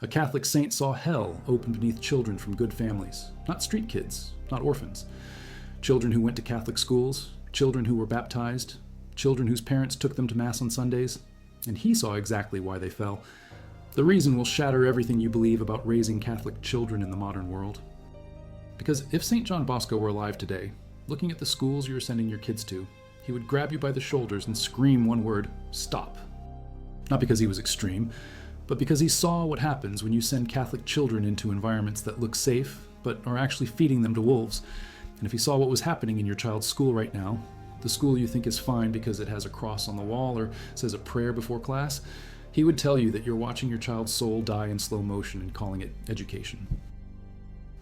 A Catholic saint saw hell open beneath children from good families, not street kids, not orphans. Children who went to Catholic schools, children who were baptized, children whose parents took them to Mass on Sundays, and he saw exactly why they fell. The reason will shatter everything you believe about raising Catholic children in the modern world. Because if St. John Bosco were alive today, looking at the schools you are sending your kids to, he would grab you by the shoulders and scream one word, "Stop." Not because he was extreme, but because he saw what happens when you send Catholic children into environments that look safe, but are actually feeding them to wolves. And if he saw what was happening in your child's school right now, the school you think is fine because it has a cross on the wall or says a prayer before class, he would tell you that you're watching your child's soul die in slow motion and calling it education.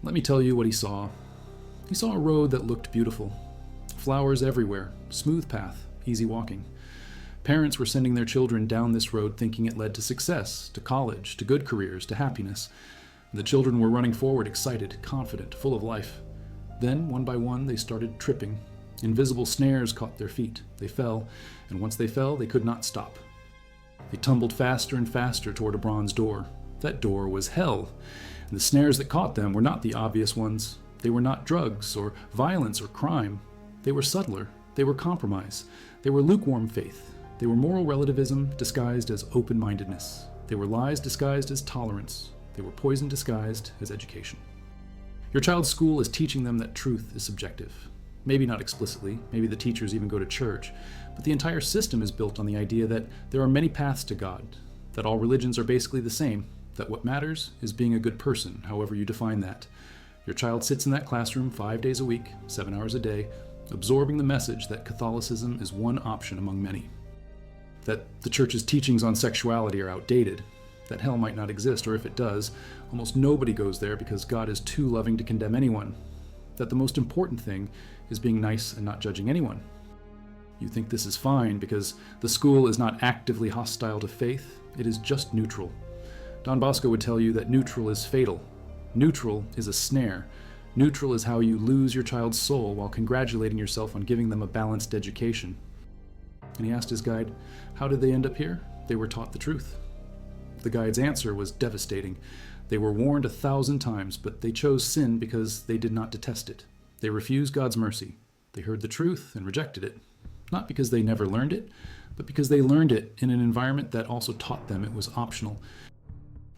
Let me tell you what he saw. He saw a road that looked beautiful. Flowers everywhere, smooth path, easy walking. Parents were sending their children down this road thinking it led to success, to college, to good careers, to happiness. The children were running forward, excited, confident, full of life. Then, one by one, they started tripping. Invisible snares caught their feet. They fell, and once they fell, they could not stop. They tumbled faster and faster toward a bronze door. That door was hell, and the snares that caught them were not the obvious ones. They were not drugs or violence or crime. They were subtler. They were compromise. They were lukewarm faith. They were moral relativism disguised as open-mindedness. They were lies disguised as tolerance. They were poison disguised as education. Your child's school is teaching them that truth is subjective. Maybe not explicitly, maybe the teachers even go to church, but the entire system is built on the idea that there are many paths to God, that all religions are basically the same, that what matters is being a good person, however you define that. Your child sits in that classroom 5 days a week, 7 hours a day, absorbing the message that Catholicism is one option among many. That the church's teachings on sexuality are outdated, that hell might not exist, or if it does, almost nobody goes there because God is too loving to condemn anyone. That the most important thing is being nice and not judging anyone. You think this is fine because the school is not actively hostile to faith, it is just neutral. Don Bosco would tell you that neutral is fatal. Neutral is a snare. Neutral is how you lose your child's soul while congratulating yourself on giving them a balanced education. And he asked his guide, how did they end up here? They were taught the truth. The guide's answer was devastating. They were warned 1,000 times, but they chose sin because they did not detest it. They refused God's mercy. They heard the truth and rejected it. Not because they never learned it, but because they learned it in an environment that also taught them it was optional.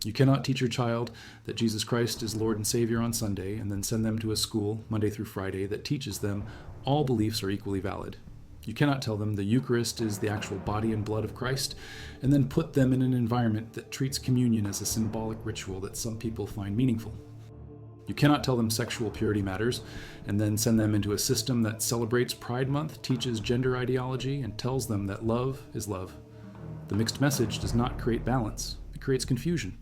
You cannot teach your child that Jesus Christ is Lord and Savior on Sunday and then send them to a school Monday through Friday that teaches them all beliefs are equally valid. You cannot tell them the Eucharist is the actual body and blood of Christ and then put them in an environment that treats communion as a symbolic ritual that some people find meaningful. You cannot tell them sexual purity matters and then send them into a system that celebrates Pride Month, teaches gender ideology, and tells them that love is love. The mixed message does not create balance. It creates confusion.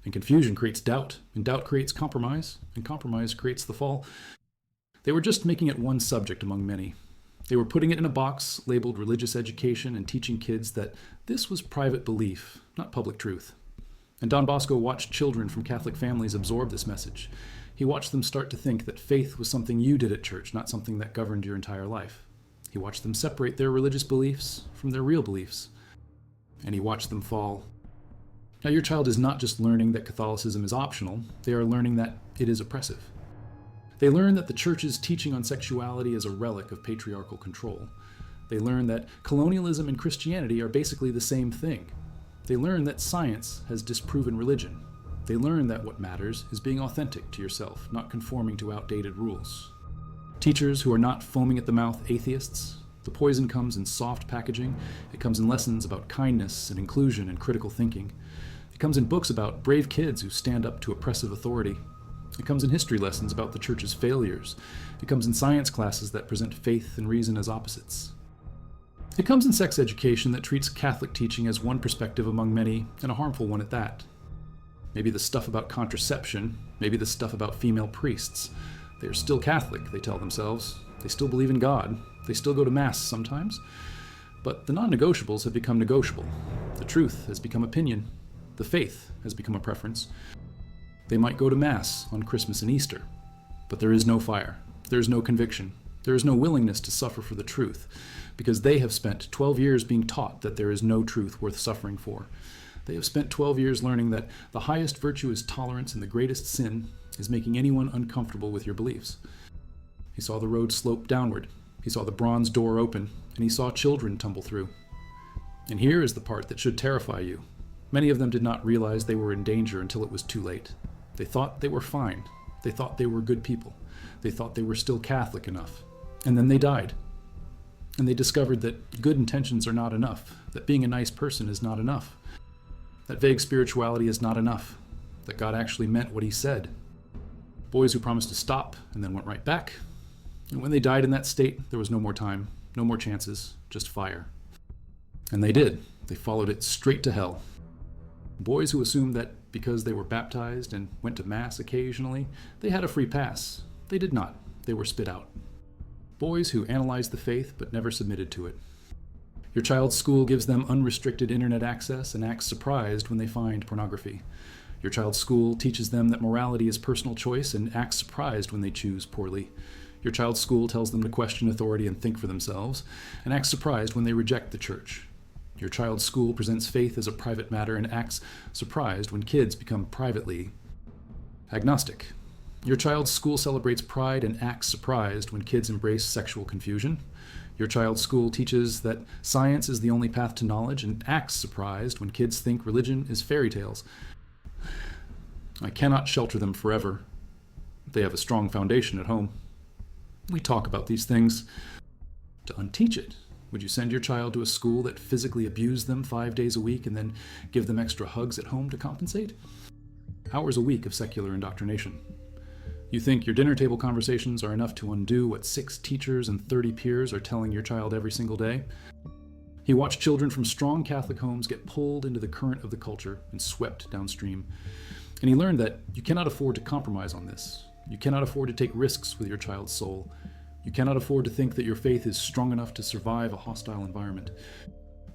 And confusion creates doubt, and doubt creates compromise, and compromise creates the fall. They were just making it one subject among many. They were putting it in a box labeled religious education and teaching kids that this was private belief, not public truth. And Don Bosco watched children from Catholic families absorb this message. He watched them start to think that faith was something you did at church, not something that governed your entire life. He watched them separate their religious beliefs from their real beliefs. And he watched them fall. Now, your child is not just learning that Catholicism is optional, they are learning that it is oppressive. They learn that the church's teaching on sexuality is a relic of patriarchal control. They learn that colonialism and Christianity are basically the same thing. They learn that science has disproven religion. They learn that what matters is being authentic to yourself, not conforming to outdated rules. Teachers who are not foaming at the mouth atheists, the poison comes in soft packaging. It comes in lessons about kindness and inclusion and critical thinking. It comes in books about brave kids who stand up to oppressive authority. It comes in history lessons about the church's failures. It comes in science classes that present faith and reason as opposites. It comes in sex education that treats Catholic teaching as one perspective among many, and a harmful one at that. Maybe the stuff about contraception, maybe the stuff about female priests. They are still Catholic, they tell themselves. They still believe in God. They still go to Mass sometimes. But the non-negotiables have become negotiable. The truth has become opinion. The faith has become a preference. They might go to Mass on Christmas and Easter, but there is no fire. There is no conviction. There is no willingness to suffer for the truth, because they have spent 12 years being taught that there is no truth worth suffering for. They have spent 12 years learning that the highest virtue is tolerance and the greatest sin is making anyone uncomfortable with your beliefs. He saw the road slope downward. He saw the bronze door open, and he saw children tumble through. And here is the part that should terrify you. Many of them did not realize they were in danger until it was too late. They thought they were fine. They thought they were good people. They thought they were still Catholic enough. And then they died. And they discovered that good intentions are not enough, that being a nice person is not enough, that vague spirituality is not enough, that God actually meant what he said. Boys who promised to stop and then went right back. And when they died in that state, there was no more time, no more chances, just fire. And they did. They followed it straight to hell. Boys who assumed that because they were baptized and went to Mass occasionally, they had a free pass. They did not. They were spit out. Boys who analyzed the faith but never submitted to it. Your child's school gives them unrestricted internet access and acts surprised when they find pornography. Your child's school teaches them that morality is personal choice and acts surprised when they choose poorly. Your child's school tells them to question authority and think for themselves, and acts surprised when they reject the church. Your child's school presents faith as a private matter and acts surprised when kids become privately agnostic. Your child's school celebrates pride and acts surprised when kids embrace sexual confusion. Your child's school teaches that science is the only path to knowledge and acts surprised when kids think religion is fairy tales. I cannot shelter them forever. They have a strong foundation at home. We talk about these things to unteach it. Would you send your child to a school that physically abused them 5 days a week and then give them extra hugs at home to compensate? Hours a week of secular indoctrination. You think your dinner table conversations are enough to undo what 6 teachers and 30 peers are telling your child every single day? He watched children from strong Catholic homes get pulled into the current of the culture and swept downstream. And he learned that you cannot afford to compromise on this. You cannot afford to take risks with your child's soul. You cannot afford to think that your faith is strong enough to survive a hostile environment,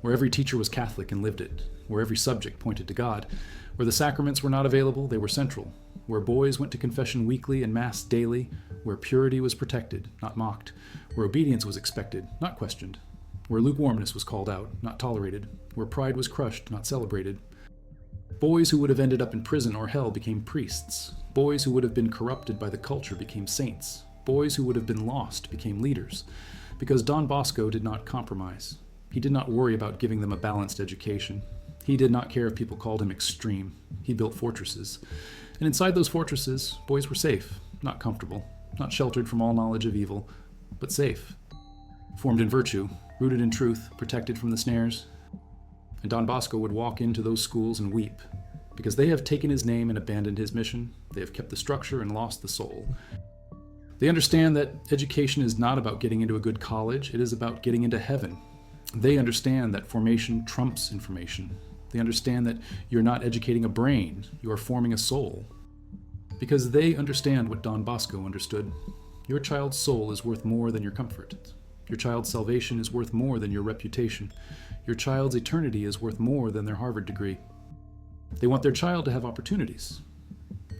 where every teacher was Catholic and lived it, where every subject pointed to God, where the sacraments were not available, they were central, where boys went to confession weekly and Mass daily, where purity was protected, not mocked, where obedience was expected, not questioned, where lukewarmness was called out, not tolerated, where pride was crushed, not celebrated. Boys who would have ended up in prison or hell became priests. Boys who would have been corrupted by the culture became saints. Boys who would have been lost became leaders. Because Don Bosco did not compromise. He did not worry about giving them a balanced education. He did not care if people called him extreme. He built fortresses. And inside those fortresses, boys were safe, not comfortable, not sheltered from all knowledge of evil, but safe. Formed in virtue, rooted in truth, protected from the snares. And Don Bosco would walk into those schools and weep, because they have taken his name and abandoned his mission. They have kept the structure and lost the soul. They understand that education is not about getting into a good college, it is about getting into heaven. They understand that formation trumps information. They understand that you're not educating a brain, you are forming a soul. Because they understand what Don Bosco understood. Your child's soul is worth more than your comfort. Your child's salvation is worth more than your reputation. Your child's eternity is worth more than their Harvard degree. They want their child to have opportunities.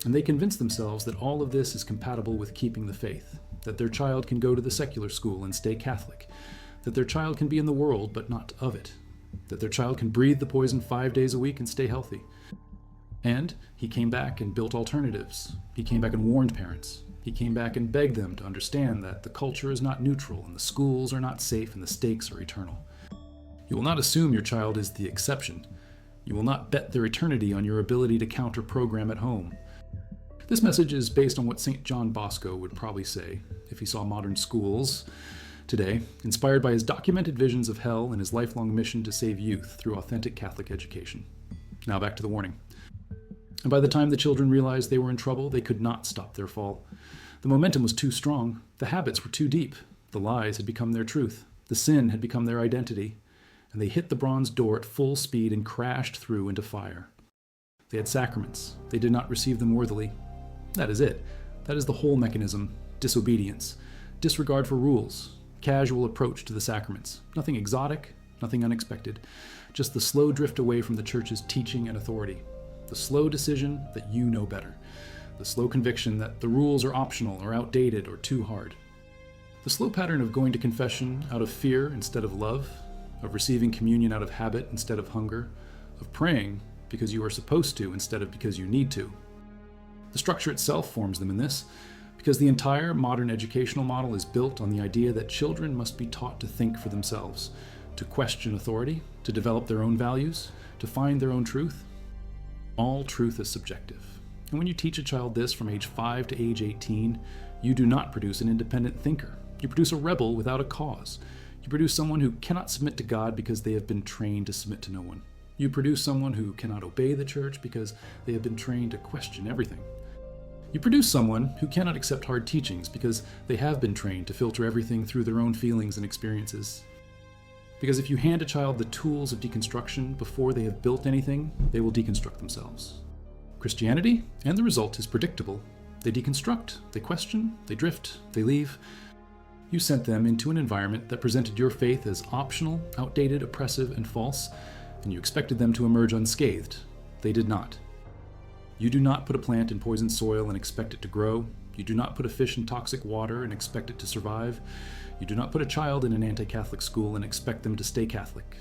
And they convince themselves that all of this is compatible with keeping the faith, that their child can go to the secular school and stay Catholic, that their child can be in the world but not of it, that their child can breathe the poison 5 days a week and stay healthy. And he came back and built alternatives. He came back and warned parents. He came back and begged them to understand that the culture is not neutral and the schools are not safe and the stakes are eternal. You will not assume your child is the exception. You will not bet their eternity on your ability to counter-program at home. This message is based on what St. John Bosco would probably say if he saw modern schools today, inspired by his documented visions of hell and his lifelong mission to save youth through authentic Catholic education. Now back to the warning. And by the time the children realized they were in trouble, they could not stop their fall. The momentum was too strong. The habits were too deep. The lies had become their truth. The sin had become their identity. And they hit the bronze door at full speed and crashed through into fire. They had sacraments. They did not receive them worthily. That is it. That is the whole mechanism. Disobedience. Disregard for rules. Casual approach to the sacraments. Nothing exotic, nothing unexpected. Just the slow drift away from the church's teaching and authority. The slow decision that you know better. The slow conviction that the rules are optional or outdated or too hard. The slow pattern of going to confession out of fear instead of love, of receiving communion out of habit instead of hunger, of praying because you are supposed to instead of because you need to. The structure itself forms them in this, because the entire modern educational model is built on the idea that children must be taught to think for themselves, to question authority, to develop their own values, to find their own truth. All truth is subjective. And when you teach a child this from age 5 to age 18, you do not produce an independent thinker. You produce a rebel without a cause. You produce someone who cannot submit to God because they have been trained to submit to no one. You produce someone who cannot obey the church because they have been trained to question everything. You produce someone who cannot accept hard teachings because they have been trained to filter everything through their own feelings and experiences. Because if you hand a child the tools of deconstruction before they have built anything, they will deconstruct themselves. Christianity, and the result is predictable. They deconstruct, they question, they drift, they leave. You sent them into an environment that presented your faith as optional, outdated, oppressive, and false, and you expected them to emerge unscathed. They did not. You do not put a plant in poisoned soil and expect it to grow. You do not put a fish in toxic water and expect it to survive. You do not put a child in an anti-Catholic school and expect them to stay Catholic.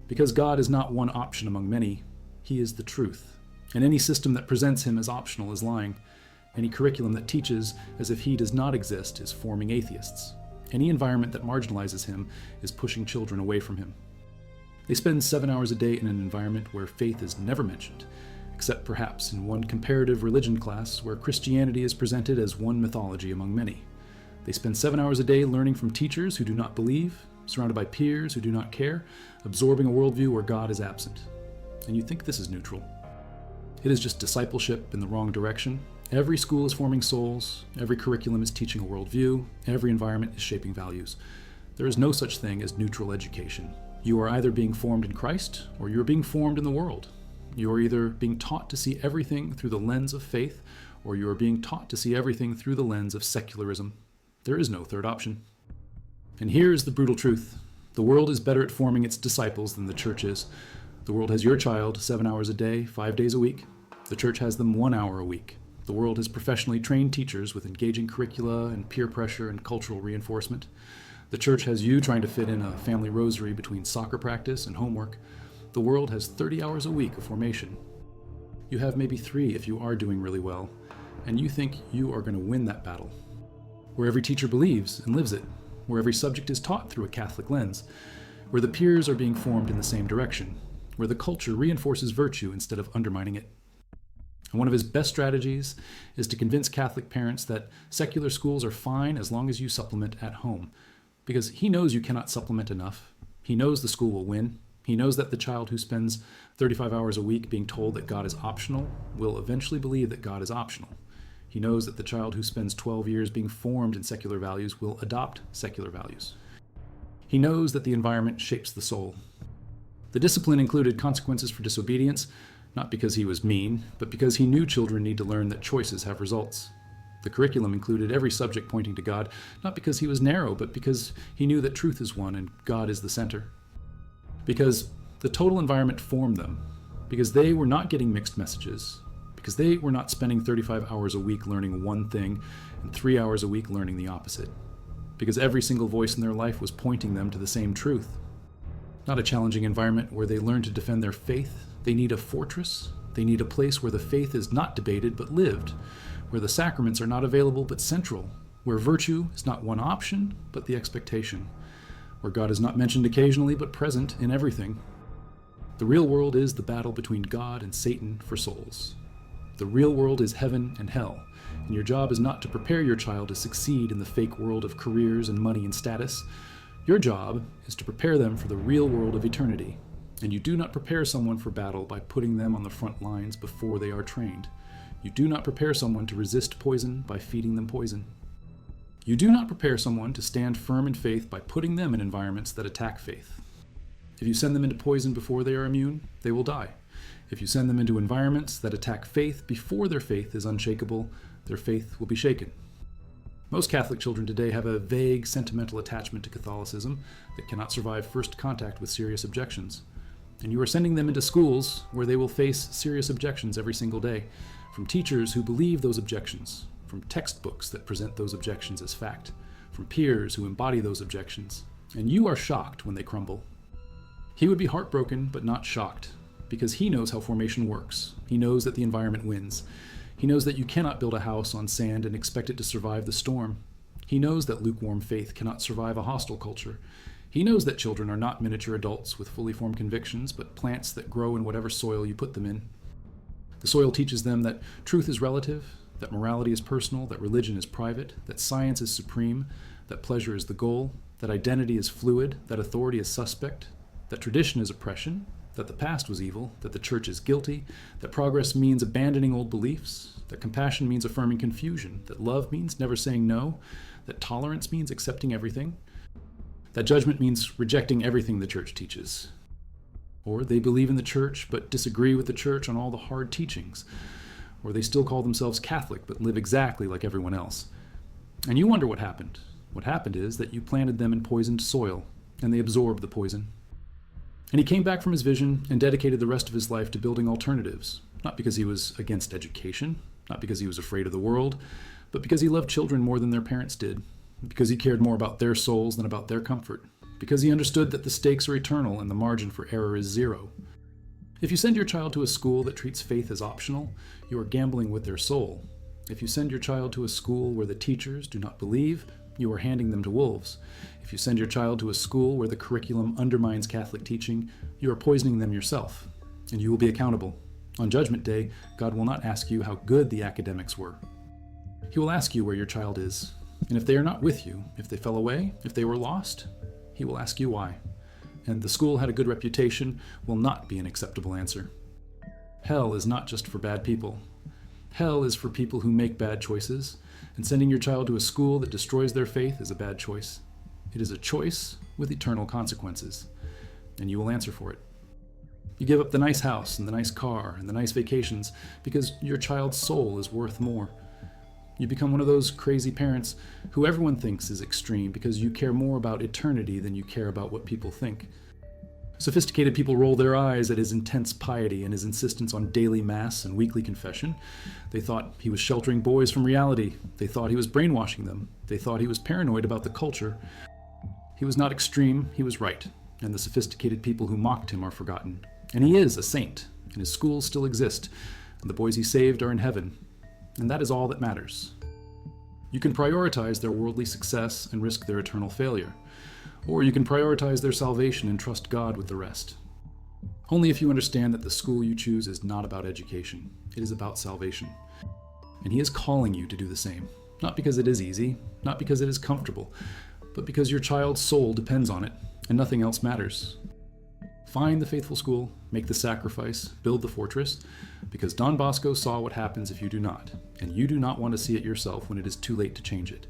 Because God is not one option among many, He is the truth. And any system that presents Him as optional is lying. Any curriculum that teaches as if He does not exist is forming atheists. Any environment that marginalizes Him is pushing children away from Him. They spend 7 hours a day in an environment where faith is never mentioned, except perhaps in one comparative religion class where Christianity is presented as one mythology among many. They spend 7 hours a day learning from teachers who do not believe, surrounded by peers who do not care, absorbing a worldview where God is absent. And you think this is neutral. It is just discipleship in the wrong direction. Every school is forming souls, every curriculum is teaching a worldview, every environment is shaping values. There is no such thing as neutral education. You are either being formed in Christ, or you are being formed in the world. You are either being taught to see everything through the lens of faith, or you are being taught to see everything through the lens of secularism. There is no third option. And here is the brutal truth. The world is better at forming its disciples than the church is. The world has your child 7 hours a day, 5 days a week. The church has them 1 hour a week. The world has professionally trained teachers with engaging curricula and peer pressure and cultural reinforcement. The church has you trying to fit in a family rosary between soccer practice and homework. The world has 30 hours a week of formation. You have maybe 3 if you are doing really well, and you think you are going to win that battle. Where every teacher believes and lives it, where every subject is taught through a Catholic lens, where the peers are being formed in the same direction, where the culture reinforces virtue instead of undermining it. And one of his best strategies is to convince Catholic parents that secular schools are fine as long as you supplement at home, because he knows you cannot supplement enough. He knows the school will win. He knows that the child who spends 35 hours a week being told that God is optional will eventually believe that God is optional. He knows that the child who spends 12 years being formed in secular values will adopt secular values. He knows that the environment shapes the soul. The discipline included consequences for disobedience, not because he was mean, but because he knew children need to learn that choices have results. The curriculum included every subject pointing to God, not because he was narrow, but because he knew that truth is one and God is the center. Because the total environment formed them, because they were not getting mixed messages, because they were not spending 35 hours a week learning one thing and 3 hours a week learning the opposite, because every single voice in their life was pointing them to the same truth. Not a challenging environment where they learn to defend their faith. They need a fortress. They need a place where the faith is not debated but lived, where the sacraments are not available but central, where virtue is not one option but the expectation, where God is not mentioned occasionally but present in everything. The real world is the battle between God and Satan for souls. The real world is heaven and hell, and your job is not to prepare your child to succeed in the fake world of careers and money and status. Your job is to prepare them for the real world of eternity, and you do not prepare someone for battle by putting them on the front lines before they are trained. You do not prepare someone to resist poison by feeding them poison. You do not prepare someone to stand firm in faith by putting them in environments that attack faith. If you send them into poison before they are immune, they will die. If you send them into environments that attack faith before their faith is unshakable, their faith will be shaken. Most Catholic children today have a vague, sentimental attachment to Catholicism that cannot survive first contact with serious objections. And you are sending them into schools where they will face serious objections every single day, from teachers who believe those objections, from textbooks that present those objections as fact, from peers who embody those objections. And you are shocked when they crumble. He would be heartbroken, but not shocked. because he knows how formation works. He knows that the environment wins. He knows that you cannot build a house on sand and expect it to survive the storm. He knows that lukewarm faith cannot survive a hostile culture. He knows that children are not miniature adults with fully formed convictions, but plants that grow in whatever soil you put them in. The soil teaches them that truth is relative, that morality is personal, that religion is private, that science is supreme, that pleasure is the goal, that identity is fluid, that authority is suspect, that tradition is oppression, that the past was evil, that the church is guilty, that progress means abandoning old beliefs, that compassion means affirming confusion, that love means never saying no, that tolerance means accepting everything, that judgment means rejecting everything the church teaches. Or they believe in the church but disagree with the church on all the hard teachings. Or they still call themselves Catholic but live exactly like everyone else. And you wonder what happened. What happened is that you planted them in poisoned soil, and they absorbed the poison. And he came back from his vision and dedicated the rest of his life to building alternatives, not because he was against education, not because he was afraid of the world, but because he loved children more than their parents did, because he cared more about their souls than about their comfort, because he understood that the stakes are eternal and the margin for error is zero. If you send your child to a school that treats faith as optional, you are gambling with their soul. If you send your child to a school where the teachers do not believe, you are handing them to wolves. If you send your child to a school where the curriculum undermines Catholic teaching, you are poisoning them yourself, and you will be accountable. On Judgment Day, God will not ask you how good the academics were. He will ask you where your child is, and if they are not with you, if they fell away, if they were lost, he will ask you why. And the school had a good reputation will not be an acceptable answer. Hell is not just for bad people. Hell is for people who make bad choices, and sending your child to a school that destroys their faith is a bad choice. It is a choice with eternal consequences, and you will answer for it. You give up the nice house and the nice car and the nice vacations because your child's soul is worth more. You become one of those crazy parents who everyone thinks is extreme because you care more about eternity than you care about what people think. Sophisticated people roll their eyes at his intense piety and his insistence on daily mass and weekly confession. They thought he was sheltering boys from reality. They thought he was brainwashing them. They thought he was paranoid about the culture. He was not extreme, he was right, and the sophisticated people who mocked him are forgotten. And he is a saint, and his schools still exist, and the boys he saved are in heaven. And that is all that matters. You can prioritize their worldly success and risk their eternal failure. Or you can prioritize their salvation and trust God with the rest. Only if you understand that the school you choose is not about education. It is about salvation. And he is calling you to do the same. Not because it is easy, not because it is comfortable, but because your child's soul depends on it, and nothing else matters. Find the faithful school, make the sacrifice, build the fortress, because Don Bosco saw what happens if you do not, and you do not want to see it yourself when it is too late to change it.